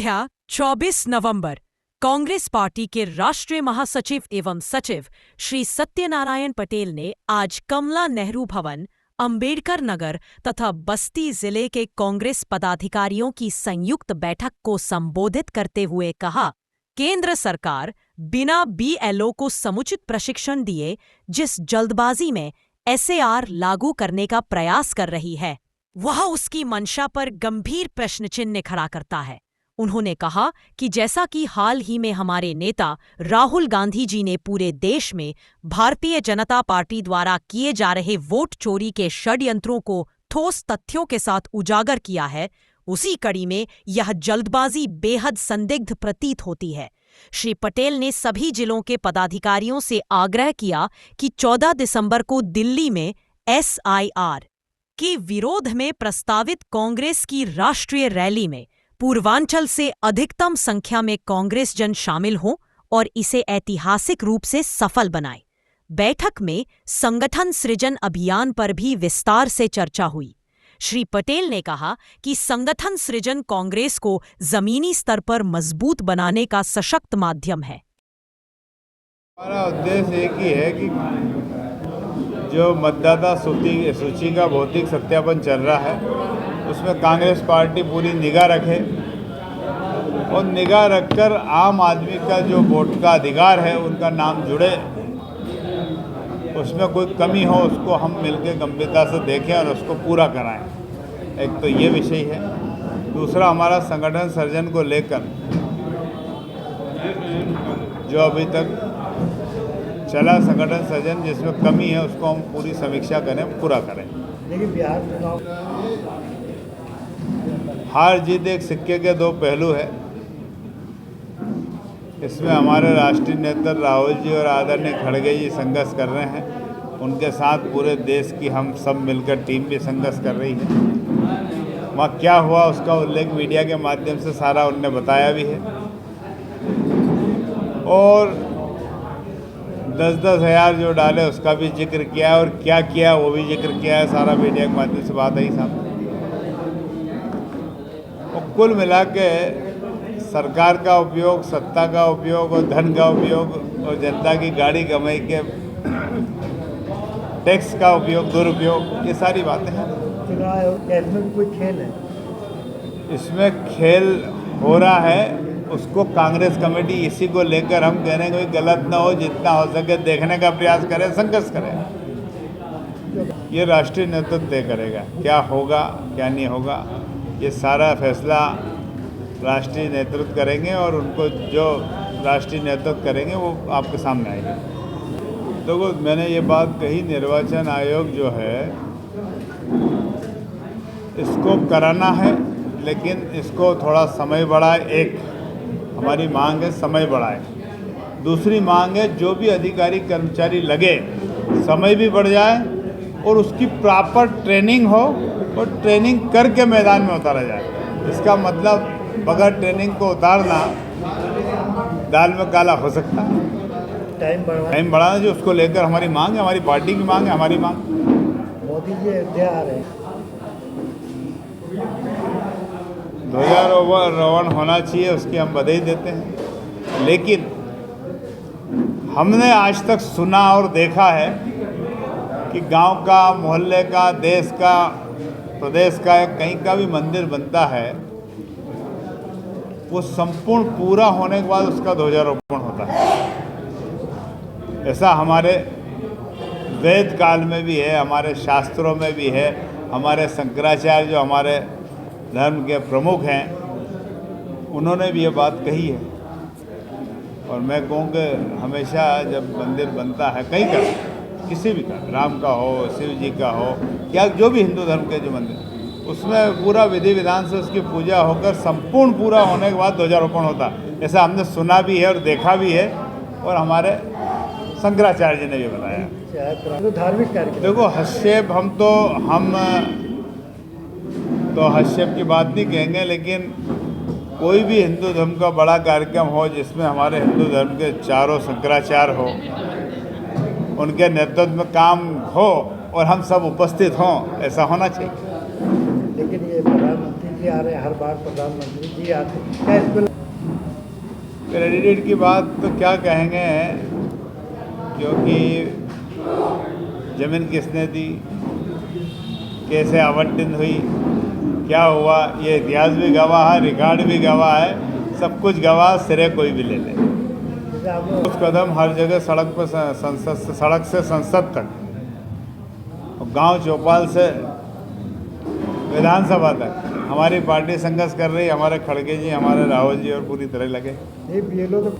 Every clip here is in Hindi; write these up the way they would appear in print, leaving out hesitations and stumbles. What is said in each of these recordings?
संध्या 24 नवंबर कांग्रेस पार्टी के राष्ट्रीय महासचिव एवं सचिव श्री सत्यनारायण पटेल ने आज कमला नेहरू भवन, अंबेडकर नगर तथा बस्ती जिले के कांग्रेस पदाधिकारियों की संयुक्त बैठक को संबोधित करते हुए कहा, केंद्र सरकार बिना बीएलओ को समुचित प्रशिक्षण दिए जिस जल्दबाजी में एसएआर लागू करने का प्रयास कर रही है, वह उसकी मंशा पर गंभीर प्रश्न चिन्ह खड़ा करता है। उन्होंने कहा कि जैसा कि हाल ही में हमारे नेता राहुल गांधी जी ने पूरे देश में भारतीय जनता पार्टी द्वारा किए जा रहे वोट चोरी के षड्यंत्रों को ठोस तथ्यों के साथ उजागर किया है, उसी कड़ी में यह जल्दबाजी बेहद संदिग्ध प्रतीत होती है। श्री पटेल ने सभी जिलों के पदाधिकारियों से आग्रह किया कि 14 दिसंबर को दिल्ली में एसआईआर के विरोध में प्रस्तावित कांग्रेस की राष्ट्रीय रैली में पूर्वांचल से अधिकतम संख्या में कांग्रेस जन शामिल हों और इसे ऐतिहासिक रूप से सफल बनाएं। बैठक में संगठन सृजन अभियान पर भी विस्तार से चर्चा हुई। श्री पटेल ने कहा कि संगठन सृजन कांग्रेस को जमीनी स्तर पर मजबूत बनाने का सशक्त माध्यम है। हमारा उद्देश्य एक ही है कि जो मतदाता सूची का भौतिक सत्यापन चल रहा है उसमें कांग्रेस पार्टी पूरी निगाह रखे और निगाह रखकर आम आदमी का जो वोट का अधिकार है उनका नाम जुड़े, उसमें कोई कमी हो उसको हम मिलकर गंभीरता से देखें और उसको पूरा कराएं। एक तो ये विषय है। दूसरा, हमारा संगठन सर्जन को लेकर जो अभी तक चला संगठन सर्जन जिसमें कमी है उसको हम पूरी समीक्षा करें, पूरा करें। लेकिन बिहार चुनाव हार जीत एक सिक्के के दो पहलू है। इसमें हमारे राष्ट्रीय नेता राहुल जी और आदरणीय खड़गे जी संघर्ष कर रहे हैं, उनके साथ पूरे देश की हम सब मिलकर टीम भी संघर्ष कर रही है। वहाँ क्या हुआ उसका उल्लेख मीडिया के माध्यम से सारा उनने बताया भी है और 10-10 हज़ार जो डाले उसका भी जिक्र किया है और क्या किया वो भी जिक्र किया है। सारा मीडिया के माध्यम से बात आई साहब। कुल मिला के सरकार का उपयोग, सत्ता का उपयोग और धन का उपयोग और जनता की गाड़ी कमाई के टैक्स का उपयोग, दुरुपयोग, ये सारी बातें हैं। इसमें कोई खेल है? इसमें खेल हो रहा है, उसको कांग्रेस कमेटी इसी को लेकर हम कह रहे हैं कोई गलत ना हो, जितना हो सके देखने का प्रयास करें, संघर्ष करें। ये राष्ट्रीय नेतृत्व तय करेगा क्या होगा क्या नहीं होगा। ये सारा फैसला राष्ट्रीय नेतृत्व करेंगे और उनको जो राष्ट्रीय नेतृत्व करेंगे वो आपके सामने आएंगे। देखो, मैंने ये बात कही, निर्वाचन आयोग जो है इसको कराना है लेकिन इसको थोड़ा समय बढ़ाए। एक हमारी मांग है समय बढ़ाए। दूसरी मांग है जो भी अधिकारी कर्मचारी लगे समय भी बढ़ जाए और उसकी प्रॉपर ट्रेनिंग हो और ट्रेनिंग करके मैदान में उतारा जाए। इसका मतलब बगैर ट्रेनिंग को उतारना दाल में काला हो सकता है। टाइम बढ़ाना जो उसको लेकर हमारी मांग है, हमारी पार्टी की मांग है, हमारी मांग। मोदी जी अयोध्या आ रहे हैं, ध्वजारोहण होना चाहिए, उसकी हम बधाई देते हैं। लेकिन हमने आज तक सुना और देखा है कि गांव का, मोहल्ले का, देश का, प्रदेश का कहीं का भी मंदिर बनता है, वो संपूर्ण पूरा होने के बाद उसका ध्वजारोहण होता है। ऐसा हमारे वेद काल में भी है, हमारे शास्त्रों में भी है। हमारे शंकराचार्य जो हमारे धर्म के प्रमुख हैं उन्होंने भी ये बात कही है। और मैं कहूँ कि हमेशा जब मंदिर बनता है कहीं का, किसी भी का, राम का हो, शिव जी का हो, या जो भी हिंदू धर्म के जो मंदिर, उसमें पूरा विधि विधान से उसकी पूजा होकर संपूर्ण पूरा होने के बाद ध्वजारोहण होता है। ऐसा हमने सुना भी है और देखा भी है और हमारे शंकराचार्य जी ने भी बताया। तो धार्मिक कार्यक्रम देखो, हस्तक्षेप हम तो हस्तक्षेप की बात नहीं कहेंगे, लेकिन कोई भी हिंदू धर्म का बड़ा कार्यक्रम हो जिसमें हमारे हिंदू धर्म के चारों शंकराचार्य हो, उनके नेतृत्व में काम हो और हम सब उपस्थित हों, ऐसा होना चाहिए। लेकिन ये प्रधानमंत्री जी आ रहे हैं, हर बार प्रधानमंत्री जी आते हैं, क्या इसको कैंडिडेट की बात तो क्या कहेंगे, क्योंकि ज़मीन किसने दी, कैसे आवंटन हुई, क्या हुआ, ये इतिहास भी गवाह है, रिकॉर्ड भी गवाह है, सब कुछ गवाह, सिरे कोई भी ले ले। जैसे आप कुछ कदम हर जगह सड़क पर, सड़क से संसद तक, और गांव चौपाल से विधानसभा तक हमारी पार्टी संघर्ष कर रही है। हमारे खड़गे जी, हमारे राहुल जी और पूरी तरह लगे। ये BLO तो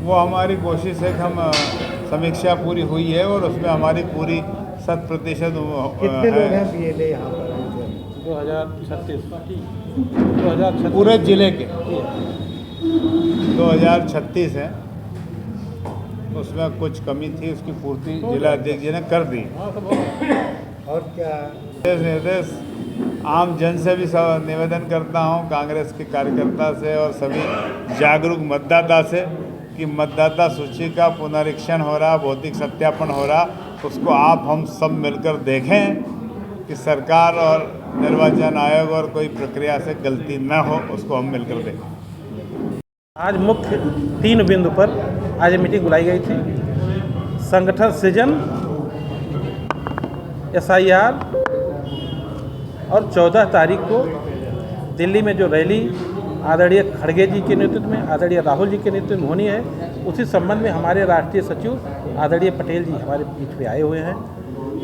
वो हमारी कोशिश है कि हम समीक्षा पूरी हुई है और उसमें हमारी पूरी 100% कितने लोग है। हैं BLA यहाँ पर? 2036 पूरे जिले के 2036 है, उसमें कुछ कमी थी, उसकी पूर्ति जिला अध्यक्ष जी ने कर दी। और क्या निर्देश आम जन से भी निवेदन करता हूं, कांग्रेस के कार्यकर्ता से और सभी जागरूक मतदाता से, कि मतदाता सूची का पुनरीक्षण हो रहा, भौतिक सत्यापन हो रहा, उसको आप हम सब मिलकर देखें कि सरकार और निर्वाचन आयोग और कोई प्रक्रिया से गलती न हो, उसको हम मिलकर देखें। आज मुख्य 3 बिंदु पर आज मीटिंग बुलाई गई थी। संगठन सृजन, SIR और 14 तारीख को दिल्ली में जो रैली आदरणीय खड़गे जी के नेतृत्व में, आदरणीय राहुल जी के नेतृत्व में होनी है, उसी संबंध में हमारे राष्ट्रीय सचिव आदरणीय पटेल जी हमारे बीच में आए हुए हैं।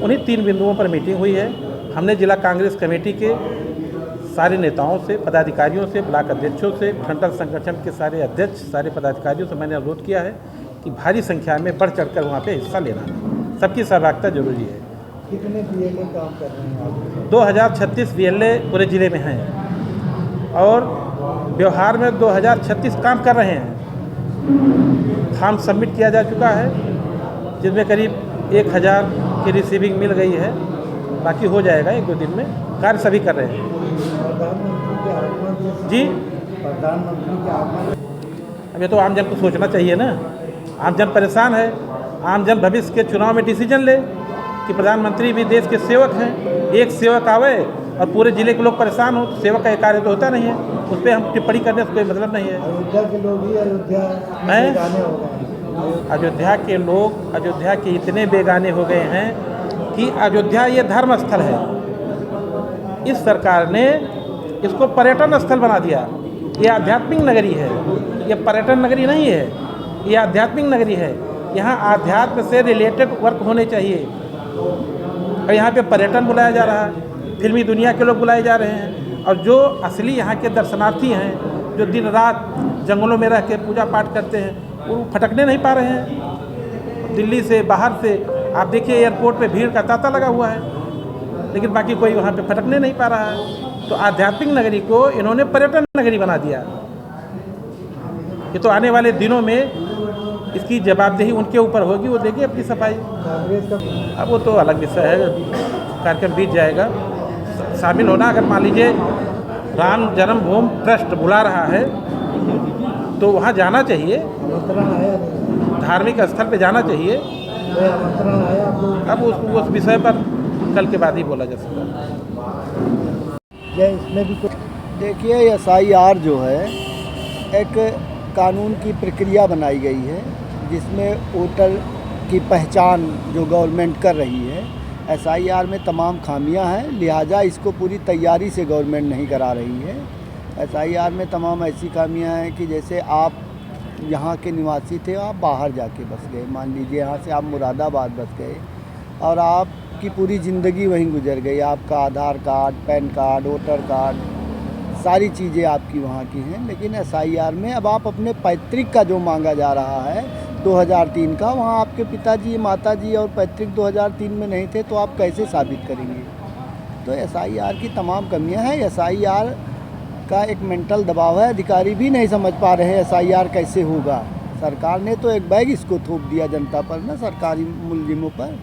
उन्हीं 3 बिंदुओं पर मीटिंग हुई है। हमने जिला कांग्रेस कमेटी के सारे नेताओं से, पदाधिकारियों से, ब्लॉक अध्यक्षों से, फ्रंटल संगठन के सारे अध्यक्ष, सारे पदाधिकारियों से मैंने अनुरोध किया है कि भारी संख्या में बढ़ चढ़कर वहाँ पे हिस्सा लेना है। सबकी सहभागिता जरूरी है। कितने BLA काम कर रहे हैं आप? 2036 BLA पूरे ज़िले में हैं और व्यवहार में 2036 काम कर रहे हैं। फॉर्म सबमिट किया जा चुका है, जिसमें करीब 1000 की रिसीविंग मिल गई है। बाकी हो जाएगा 1-2 दिन में। कार्य सभी कर रहे हैं। प्रधानमंत्री के आगमन से जी, प्रधानमंत्री के आगमन अब ये तो आमजन को सोचना चाहिए ना। आमजन परेशान है। आमजन भविष्य के चुनाव में डिसीजन ले कि प्रधानमंत्री भी देश के सेवक हैं। एक सेवक आवे और पूरे जिले के लोग परेशान हो, तो सेवक का एक कार्य तो होता नहीं है। उस पर हम टिप्पणी करने से कोई मतलब नहीं है। अयोध्या के लोग ही अयोध्या हैं? बेगाने हो गए हैं। अयोध्या के लोग अयोध्या के इतने बेगाने हो गए हैं कि अयोध्या ये धर्म स्थल है। इस सरकार ने इसको पर्यटन स्थल बना दिया। ये आध्यात्मिक नगरी है, ये पर्यटन नगरी नहीं है, ये आध्यात्मिक नगरी है। यहाँ आध्यात्म से रिलेटेड वर्क होने चाहिए और यहाँ पे पर्यटन बुलाया जा रहा है, फिल्मी दुनिया के लोग बुलाए जा रहे हैं। और जो असली यहाँ के दर्शनार्थी हैं, जो दिन रात जंगलों में रह के पूजा पाठ करते हैं, वो फटकने नहीं पा रहे हैं। दिल्ली से, बाहर से आप देखिए एयरपोर्ट पे भीड़ का तांता लगा हुआ है, लेकिन बाकी कोई वहाँ पे फटकने नहीं पा रहा है। तो आध्यात्मिक नगरी को इन्होंने पर्यटन नगरी बना दिया। ये तो आने वाले दिनों में इसकी जवाबदेही उनके ऊपर होगी, वो देगी अपनी सफाई। कांग्रेस का अब वो तो अलग विषय है, कार्यक्रम बीत जाएगा। शामिल होना, अगर मान लीजिए राम जन्मभूमि ट्रस्ट बुला रहा है तो वहाँ जाना चाहिए, आमंत्रण आया नहीं? धार्मिक स्थल पे जाना चाहिए। कोई आमंत्रण आया आपको? अब उस विषय पर कल के बाद ही बोला जा सकता है। या इसमें भी कुछ देखिए, SIR जो है एक कानून की प्रक्रिया बनाई गई है, जिसमें वोटर की पहचान जो गवर्नमेंट कर रही है। SIR में तमाम खामियां हैं, लिहाजा इसको पूरी तैयारी से गवर्नमेंट नहीं करा रही है। SIR में तमाम ऐसी खामियां हैं कि जैसे आप यहाँ के निवासी थे, आप बाहर जाके बस गए, मान लीजिए यहाँ से आप मुरादाबाद बस गए और आपकी पूरी ज़िंदगी वहीं गुजर गई। आपका Aadhaar card, PAN card, voter card, सारी चीज़ें आपकी वहाँ की हैं। लेकिन SIR में अब आप अपने पैतृक का जो मांगा जा रहा है 2003 का, वहाँ आपके पिताजी, माताजी और पैतृक 2003 में नहीं थे, तो आप कैसे साबित करेंगे? तो SIR की तमाम कमियां हैं। SIR का एक मेंटल दबाव है, अधिकारी भी नहीं समझ पा रहे हैं SIR कैसे होगा। सरकार ने तो एक बैग इसको थोप दिया जनता पर ना, सरकारी मुलजिमों पर,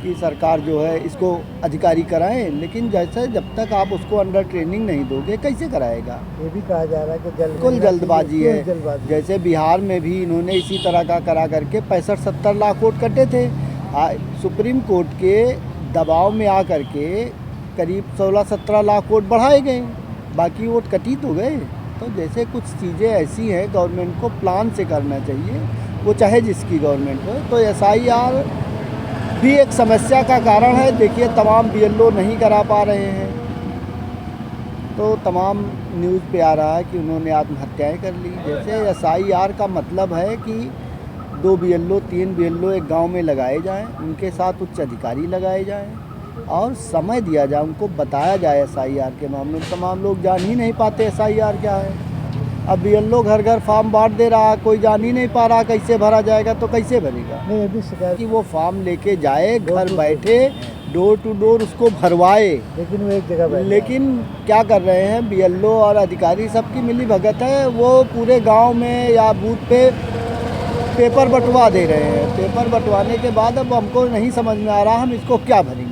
कि सरकार जो है इसको अधिकारी कराएं, लेकिन जैसे जब तक आप उसको अंडर ट्रेनिंग नहीं दोगे कैसे कराएगा? ये भी कहा जा रहा है कि बिल्कुल जल्दबाजी है। जैसे बिहार में भी इन्होंने इसी तरह का करा करके 65-70 लाख वोट कटे थे। सुप्रीम कोर्ट के दबाव में आ करके करीब 16-17 लाख वोट बढ़ाए गए। बाकी वोट कटी तो गए। तो जैसे कुछ चीज़ें ऐसी हैं गवर्नमेंट को प्लान से करना चाहिए, वो चाहे जिसकी गवर्नमेंट हो। तो SIR भी एक समस्या का कारण है। देखिए तमाम BLO नहीं करा पा रहे हैं, तो तमाम न्यूज़ पे आ रहा है कि उन्होंने आत्महत्याएं कर ली। जैसे SIR का मतलब है कि 2 BLO 3 BLO एक गांव में लगाए जाएं, उनके साथ उच्च अधिकारी लगाए जाएं और समय दिया जाए, उनको बताया जाए SIR के मामले में। तमाम लोग जान ही नहीं पाते SIR क्या है। अब BLO घर घर फॉर्म बांट दे रहा, कोई जान ही नहीं पा रहा कैसे भरा जाएगा, तो कैसे भरेगा। नहीं अभी शिकायत कि वो फॉर्म लेके जाए, घर बैठे डोर टू डोर उसको भरवाए, लेकिन वो एक जगह बैठा है। लेकिन क्या कर रहे हैं BLO और अधिकारी, सबकी मिली भगत है। वो पूरे गांव में या बूथ पे पेपर बंटवा दे रहे हैं। पेपर बंटवाने के बाद अब हमको नहीं समझ में आ रहा हम इसको क्या भरेंगे।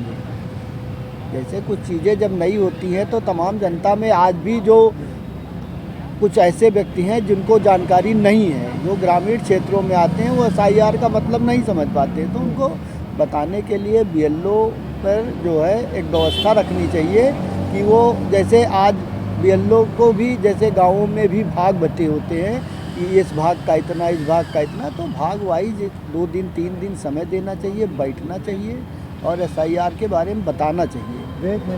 जैसे कुछ चीज़ें जब नहीं होती हैं तो तमाम जनता में आज भी जो कुछ ऐसे व्यक्ति हैं जिनको जानकारी नहीं है, जो ग्रामीण क्षेत्रों में आते हैं, वो SIR का मतलब नहीं समझ पाते। तो उनको बताने के लिए BLO पर जो है एक व्यवस्था रखनी चाहिए कि वो जैसे आज BLO को भी जैसे गाँवों में भी भाग बटे होते हैं कि इस भाग का इतना, इस भाग का इतना, तो भाग वाइज 2 दिन 3 दिन समय देना चाहिए, बैठना चाहिए और SIR के बारे में बताना चाहिए।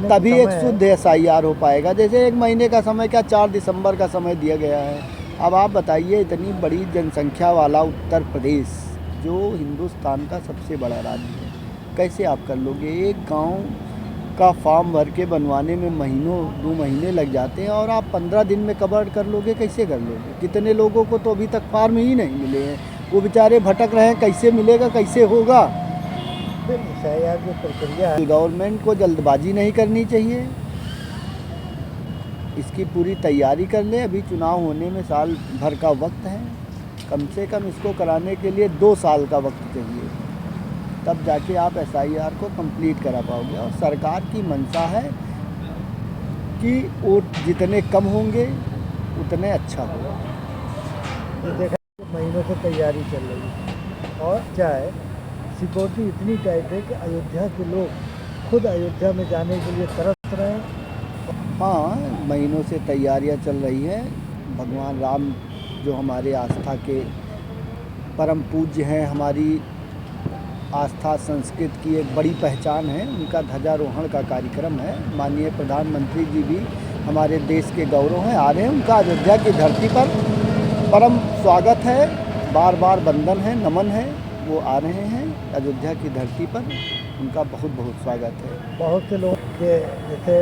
तभी एक शुद्ध SIR हो पाएगा। जैसे 1 महीने का समय, क्या 4 दिसंबर का समय दिया गया है। अब आप बताइए इतनी बड़ी जनसंख्या वाला उत्तर प्रदेश जो हिंदुस्तान का सबसे बड़ा राज्य है, कैसे आप कर लोगे। एक गांव का फॉर्म भर के बनवाने में महीनों 2 महीने लग जाते हैं और आप 15 दिन में कवर कर लोगे, कैसे कर लोगे। कितने लोगों को तो अभी तक फॉर्म ही नहीं मिले हैं, वो बेचारे भटक रहे हैं, कैसे मिलेगा, कैसे होगा। SIR जो प्रक्रिया है, गवर्नमेंट को जल्दबाजी नहीं करनी चाहिए, इसकी पूरी तैयारी कर ले। अभी चुनाव होने में साल भर का वक्त है, कम से कम इसको कराने के लिए 2 साल का वक्त चाहिए, तब जाके आप SIR को कंप्लीट करा पाओगे। और सरकार की मंशा है कि वोट जितने कम होंगे उतने अच्छा होगा। ये देखा महीनों से तैयारी चल रही है और क्या है, सिक्योरिटी इतनी टाइट है कि अयोध्या के लोग खुद अयोध्या में जाने के लिए तरस रहे हैं। हाँ, महीनों से तैयारियां चल रही है। भगवान राम जो हमारे आस्था के परम पूज्य हैं, हमारी आस्था संस्कृत की एक बड़ी पहचान है, उनका ध्वजारोहण का कार्यक्रम है। माननीय प्रधानमंत्री जी भी हमारे देश के गौरव हैं, आ रहे हैं। उनका अयोध्या की धरती पर परम स्वागत है, बार बार वंदन है, नमन है। वो आ रहे हैं अयोध्या की धरती पर, उनका बहुत बहुत स्वागत है। बहुत से लोग के जैसे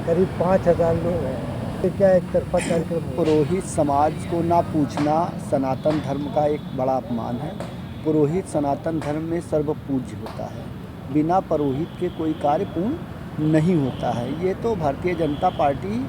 करीब 5000 लोग हैं, तो क्या एक तरफा कार्यक्रम है। पुरोहित समाज को ना पूछना सनातन धर्म का एक बड़ा अपमान है। पुरोहित सनातन धर्म में सर्वपूज्य होता है, बिना पुरोहित के कोई कार्य पूर्ण नहीं होता है। ये तो भारतीय जनता पार्टी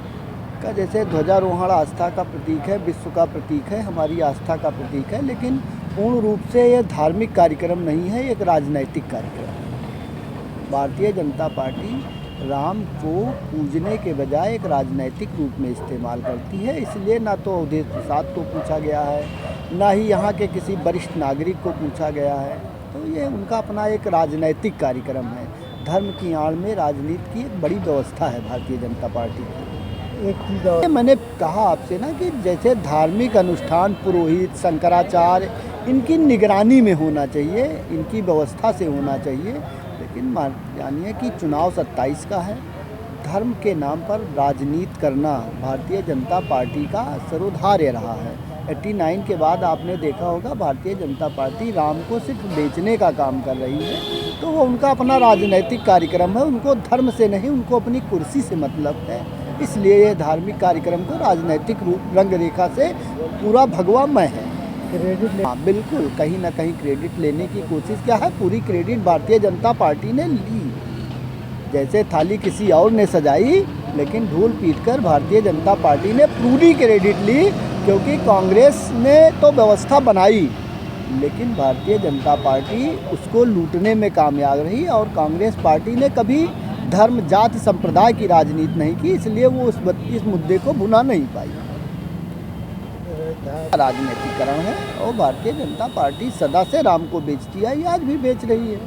का जैसे ध्वजारोहण आस्था का प्रतीक है, विश्व का प्रतीक है, हमारी आस्था का प्रतीक है, लेकिन पूर्ण रूप से ये धार्मिक कार्यक्रम नहीं है, एक राजनैतिक कार्यक्रम है। भारतीय जनता पार्टी राम को पूजने के बजाय एक राजनैतिक रूप में इस्तेमाल करती है। इसलिए ना तो अवधेश प्रसाद को पूछा गया है, ना ही यहाँ के किसी वरिष्ठ नागरिक को पूछा गया है। तो ये उनका अपना एक राजनैतिक कार्यक्रम है। धर्म की आड़ में राजनीति की एक बड़ी व्यवस्था है भारतीय जनता पार्टी की। एक चीज़ और मैंने कहा आपसे ना कि जैसे धार्मिक अनुष्ठान, पुरोहित, शंकराचार्य, इनकी निगरानी में होना चाहिए, इनकी व्यवस्था से होना चाहिए। लेकिन जानिए कि चुनाव 27 का है, धर्म के नाम पर राजनीति करना भारतीय जनता पार्टी का सर्वोधार्य रहा है। 89 के बाद आपने देखा होगा भारतीय जनता पार्टी राम को सिर्फ बेचने का काम कर रही है। तो वो उनका अपना राजनैतिक कार्यक्रम है, उनको धर्म से नहीं, उनको अपनी कुर्सी से मतलब है। इसलिए ये धार्मिक कार्यक्रम को राजनैतिक रूप रंग रेखा से पूरा भगवामय है। क्रेडिट ले, हाँ बिल्कुल, कहीं ना कहीं क्रेडिट लेने की कोशिश क्या है, पूरी क्रेडिट भारतीय जनता पार्टी ने ली। जैसे थाली किसी और ने सजाई, लेकिन ढोल पीटकर भारतीय जनता पार्टी ने पूरी क्रेडिट ली, क्योंकि कांग्रेस ने तो व्यवस्था बनाई, लेकिन भारतीय जनता पार्टी उसको लूटने में कामयाब रही। और कांग्रेस पार्टी ने कभी धर्म, जाति, संप्रदाय की राजनीति नहीं की, इसलिए वो इस मुद्दे को भुना नहीं पाई। राजनीतिकरण है और भारतीय जनता पार्टी सदा से राम को बेचती आई, आज भी बेच रही है।